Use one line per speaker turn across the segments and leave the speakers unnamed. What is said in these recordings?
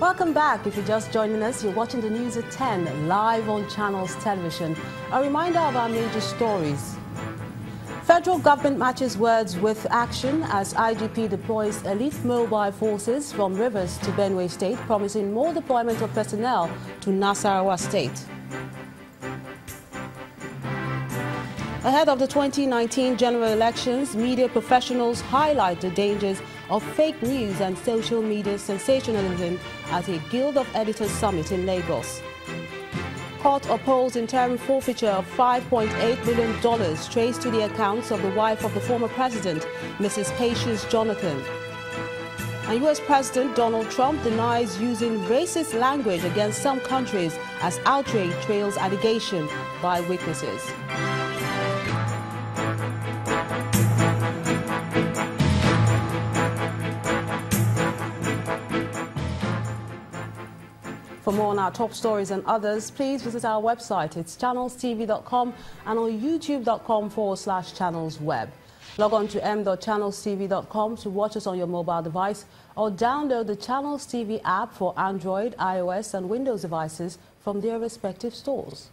Welcome back. If you're just joining us, you're watching the news at 10 live on Channels Television. A reminder of our major stories. Federal government matches words with action as IGP deploys elite mobile forces from Rivers to Benue State, promising more deployment of personnel to Nasarawa State. Ahead of the 2019 general elections, media professionals highlight the dangers of fake news and social media sensationalism at a Guild of Editors Summit in Lagos. Court upholds interim forfeiture of $5.8 million traced to the accounts of the wife of the former president, Mrs. Patience Jonathan. And U.S. President Donald Trump denies using racist language against some countries as outrage trails allegation by witnesses. For more on our top stories and others, please visit our website. It's channelstv.com and on youtube.com/channelsweb. Log on to m.channelstv.com to watch us on your mobile device or download the Channels TV app for Android, iOS and Windows devices from their respective stores.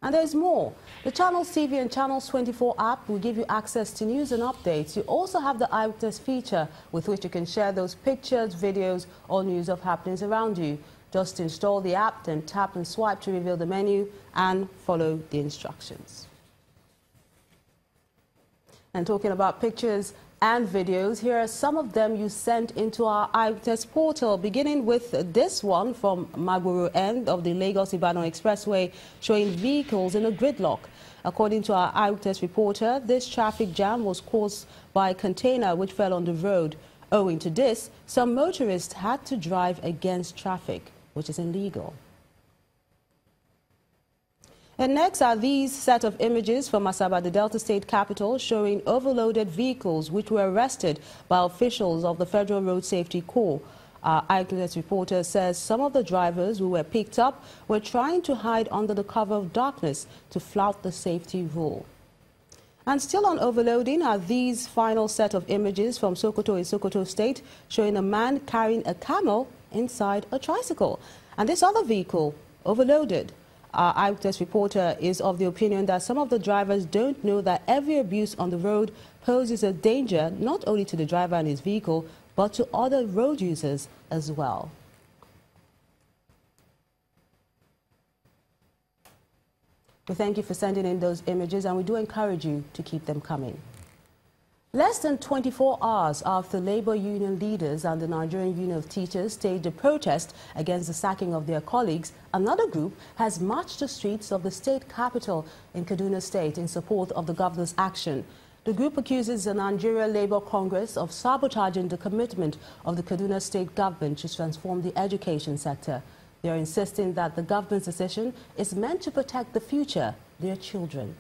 And there's more. The Channels TV and Channels 24 app will give you access to news and updates. You also have the Eyewitness feature with which you can share those pictures, videos or news of happenings around you. Just install the app, then tap and swipe to reveal the menu and follow the instructions. And talking about pictures and videos, here are some of them you sent into our Eyewitness portal, beginning with this one from Maguru end of the Lagos-Ibadan Expressway showing vehicles in a gridlock. According to our Eyewitness reporter, this traffic jam was caused by a container which fell on the road. Owing to this, some motorists had to drive against traffic, which is illegal. And next are these set of images from Asaba, the Delta State capital, showing overloaded vehicles which were arrested by officials of the Federal Road Safety Corps. Our Eyewitness reporter says some of the drivers who were picked up were trying to hide under the cover of darkness to flout the safety rule. And still on overloading are these final set of images from Sokoto in Sokoto State, showing a man carrying a camel inside a tricycle. And this other vehicle overloaded. Our Eyewitness reporter is of the opinion that some of the drivers don't know that every abuse on the road poses a danger not only to the driver and his vehicle, but to other road users as well. We thank you for sending in those images, and we do encourage you to keep them coming. Less than 24 hours after labor union leaders and the Nigerian Union of Teachers staged a protest against the sacking of their colleagues, another group has marched the streets of the state capital in Kaduna State in support of the governor's action. The group accuses the Nigeria Labour Congress of sabotaging the commitment of the Kaduna State government to transform the education sector. They are insisting that the government's decision is meant to protect the future, their children.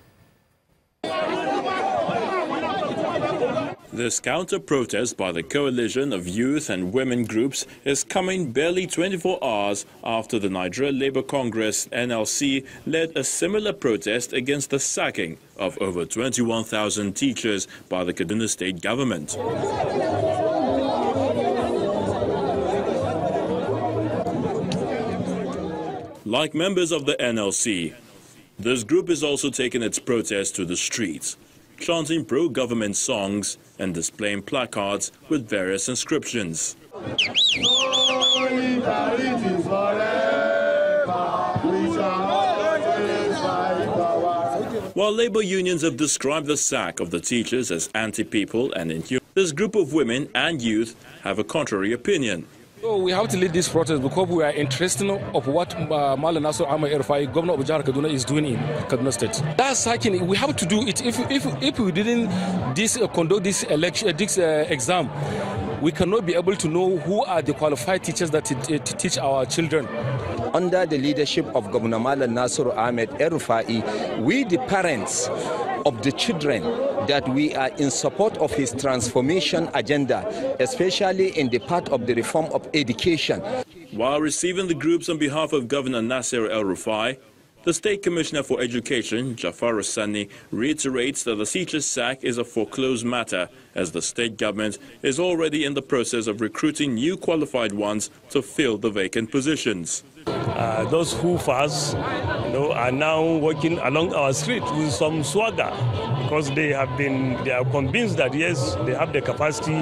This counter-protest by the coalition of youth and women groups is coming barely 24 hours after the Nigeria Labour Congress, NLC, led a similar protest against the sacking of over 21,000 teachers by the Kaduna State government. Like members of the NLC, this group is also taking its protest to the streets, chanting pro-government songs and displaying placards with various inscriptions. While labor unions have described the sack of the teachers as anti-people and inhuman, this group of women and youth have a contrary opinion.
So we have to lead this protest because we are interested of what Malam Nasir Ahmed El-Rufai, governor of Jihar Kaduna, is doing in Kaduna State. That's sacking. We have to do it. If we didn't conduct this exam, we cannot be able to know who are the qualified teachers that teach our children.
Under the leadership of Governor Malam Nasir Ahmed El-Rufai, we the parents of the children that we are in support of his transformation agenda, especially in the part of the reform of education.
While receiving the groups on behalf of Governor Nasir El-Rufai, The State Commissioner for Education, Jafar Hassani, reiterates that the teacher's sack is a foreclosed matter, as the state government is already in the process of recruiting new qualified ones to fill the vacant positions.
Those hoofers, are now walking along our street with some swagger, because they are convinced that yes, they have the capacity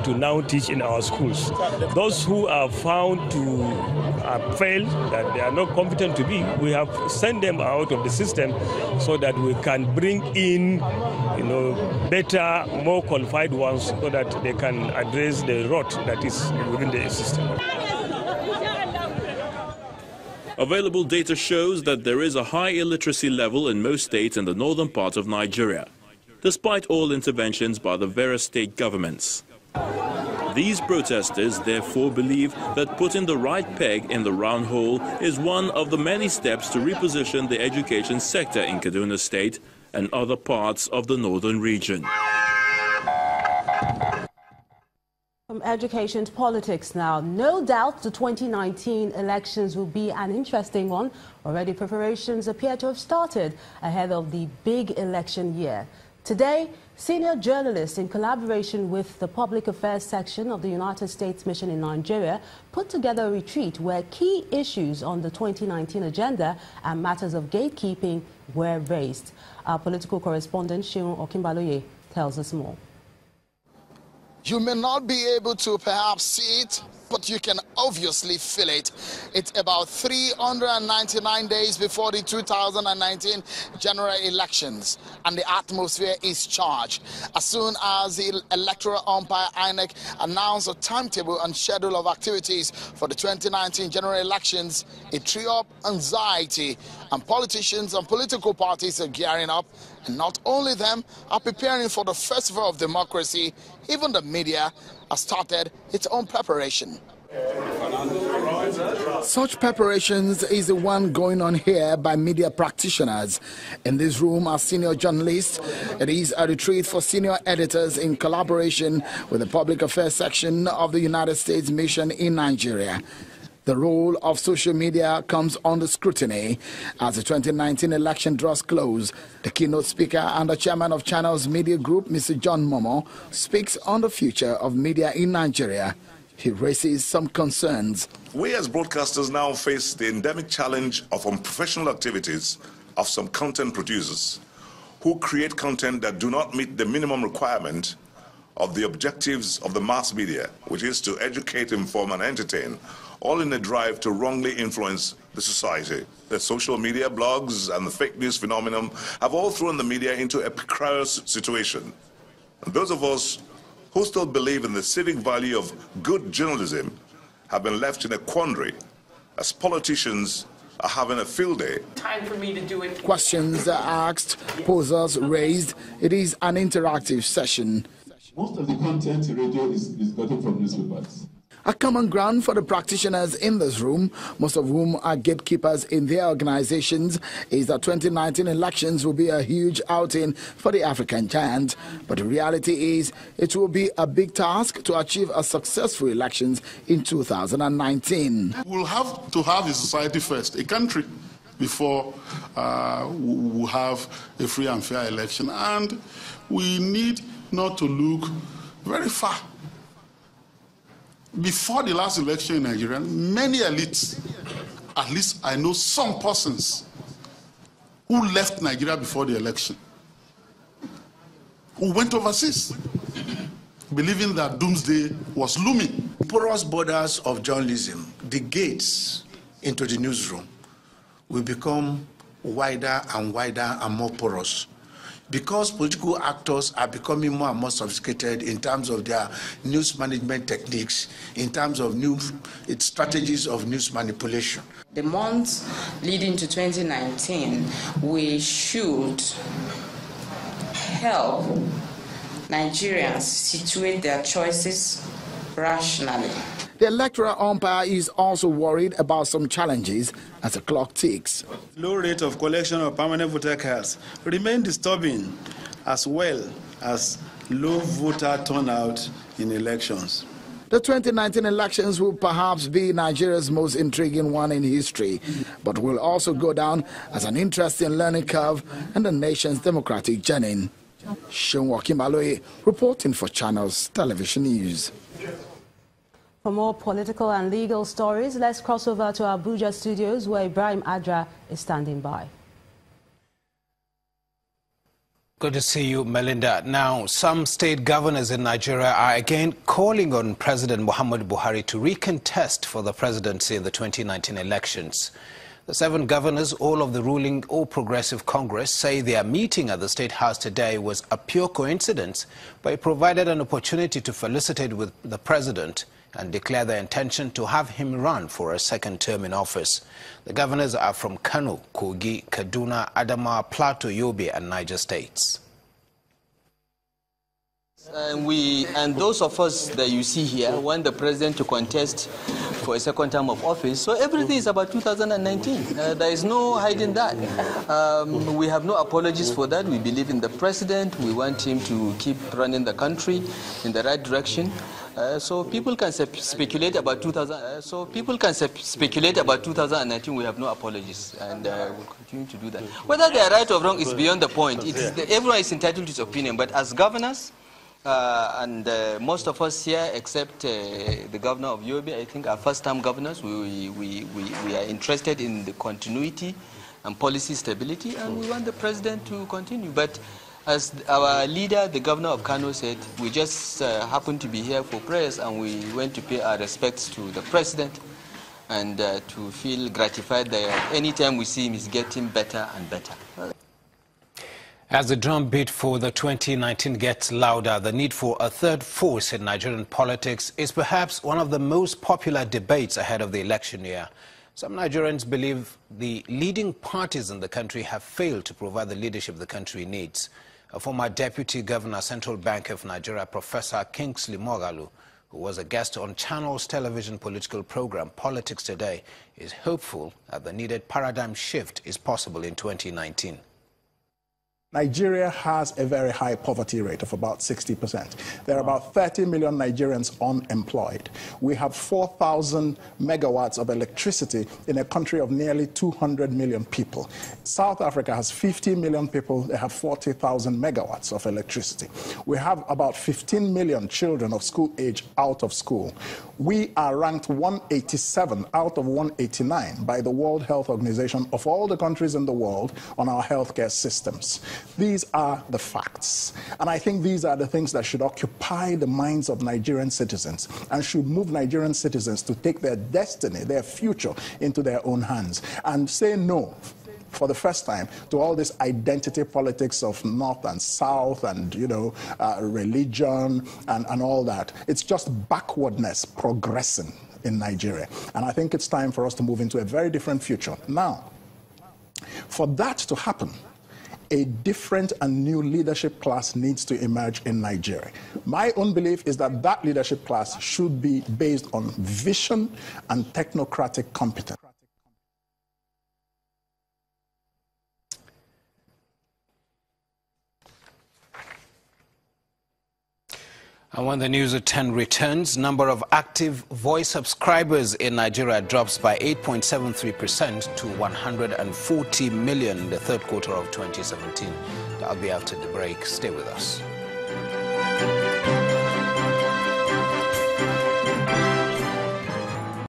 to now teach in our schools. Those who are found to have failed, that they are not competent to be, we have sent them out of the system so that we can bring in, better, more qualified ones, so that they can address the rot that is within the system.
Available data shows that there is a high illiteracy level in most states in the northern part of Nigeria, despite all interventions by the various state governments. These protesters therefore believe that putting the right peg in the round hole is one of the many steps to reposition the education sector in Kaduna State and other parts of the northern region.
From education to politics now. No doubt the 2019 elections will be an interesting one. Already preparations appear to have started ahead of the big election year. Today, senior journalists in collaboration with the Public Affairs section of the United States Mission in Nigeria put together a retreat where key issues on the 2019 agenda and matters of gatekeeping were raised. Our political correspondent, Shion Okimbaloye, tells us more.
You may not be able to perhaps see it, but you can obviously feel it. It's about 399 days before the 2019 general elections, and the atmosphere is charged. As soon as the electoral umpire INEC announced a timetable and schedule of activities for the 2019 general elections, it threw up anxiety, and politicians and political parties are gearing up. And not only them are preparing for the festival of democracy, even the media has started its own preparation. Such preparations is the one going on here by media practitioners. In this room are senior journalists. It is a retreat for senior editors in collaboration with the Public Affairs section of the United States Mission in Nigeria. The role of social media comes under scrutiny as the 2019 election draws close. The keynote speaker and the chairman of Channels Media Group, Mr. John Momoh, speaks on the future of media in Nigeria. He raises some concerns.
We as broadcasters now face the endemic challenge of unprofessional activities of some content producers who create content that do not meet the minimum requirement of the objectives of the mass media, which is to educate, inform, and entertain, all in a drive to wrongly influence the society. The social media, blogs, and the fake news phenomenon have all thrown the media into a precarious situation. And those of us who still believe in the civic value of good journalism have been left in a quandary as politicians are having a field day.
Time for me to do it.
Questions are asked, posers raised. It is an interactive session.
Most of the content in radio is gotten from newspapers.
A common ground for the practitioners in this room, most of whom are gatekeepers in their organizations, is that 2019 elections will be a huge outing for the African giant. But the reality is it will be a big task to achieve a successful elections in 2019.
We'll have to have a society first, a country, before we'll have a free and fair election. And we need not to look very far. Before the last election in Nigeria, many elites, at least I know some persons, who left Nigeria before the election, who went overseas, believing that doomsday was looming.
Porous borders of journalism, the gates into the newsroom, will become wider and wider and more porous, because political actors are becoming more and more sophisticated in terms of their news management techniques, in terms of new strategies of news manipulation.
The months leading to 2019, we should help Nigerians situate their choices rationally.
The electoral umpire is also worried about some challenges as the clock ticks.
Low rate of collection of permanent voter cards remain disturbing, as well as low voter turnout in elections.
The 2019 elections will perhaps be Nigeria's most intriguing one in history, but will also go down as an interesting learning curve in the nation's democratic journey. Shonwa Kimbaloye reporting for Channels Television News.
For more political and legal stories, let's cross over to our Abuja studios where Ibrahim Adra is standing by.
Good to see you, Melinda. Now, some state governors in Nigeria are again calling on President Muhammadu Buhari to recontest for the presidency in the 2019 elections. The 7 governors, all of the ruling All Progressive Congress, say their meeting at the State House today was a pure coincidence, but it provided an opportunity to felicitate with the president and declare their intention to have him run for a second term in office. The governors are from Kano, Kogi, Kaduna, Adamawa, Plateau, Yobe and Niger states.
And those of us that you see here want the president to contest for a second term of office. So everything is about 2019. There is no hiding that. We have no apologies for that. We believe in the president. We want him to keep running the country in the right direction. So people can speculate about 2019. We have no apologies, and we'll continue to do that. Whether they are right or wrong is beyond the point. Everyone is entitled to his opinion, but as governors, and most of us here, except the governor of Yobe, I think are first-time governors. We are interested in the continuity and policy stability, and we want the president to continue. But as our leader, the governor of Kano, said, we just happened to be here for prayers, and we went to pay our respects to the president and to feel gratified that anytime we see him, he's getting better and better.
As the drumbeat for the 2019 gets louder, the need for a third force in Nigerian politics is perhaps one of the most popular debates ahead of the election year. Some Nigerians believe the leading parties in the country have failed to provide the leadership the country needs. A former Deputy Governor, Central Bank of Nigeria, Professor Kingsley Moghalu, who was a guest on Channels television political program Politics Today, is hopeful that the needed paradigm shift is possible in 2019.
Nigeria has a very high poverty rate of about 60%. There are about 30 million Nigerians unemployed. We have 4,000 megawatts of electricity in a country of nearly 200 million people. South Africa has 50 million people. They have 40,000 megawatts of electricity. We have about 15 million children of school age out of school. We are ranked 187 out of 189 by the World Health Organization of all the countries in the world on our healthcare systems. These are the facts. And I think these are the things that should occupy the minds of Nigerian citizens and should move Nigerian citizens to take their destiny, their future, into their own hands and say no, for the first time, to all this identity politics of North and South and, religion and all that. It's just backwardness progressing in Nigeria. And I think it's time for us to move into a very different future. Now, for that to happen, a different and new leadership class needs to emerge in Nigeria. My own belief is that that leadership class should be based on vision and technocratic competence.
And when the news at 10 returns, number of active voice subscribers in Nigeria drops by 8.73% to 140 million in the third quarter of 2017. That'll be after the break. Stay with us.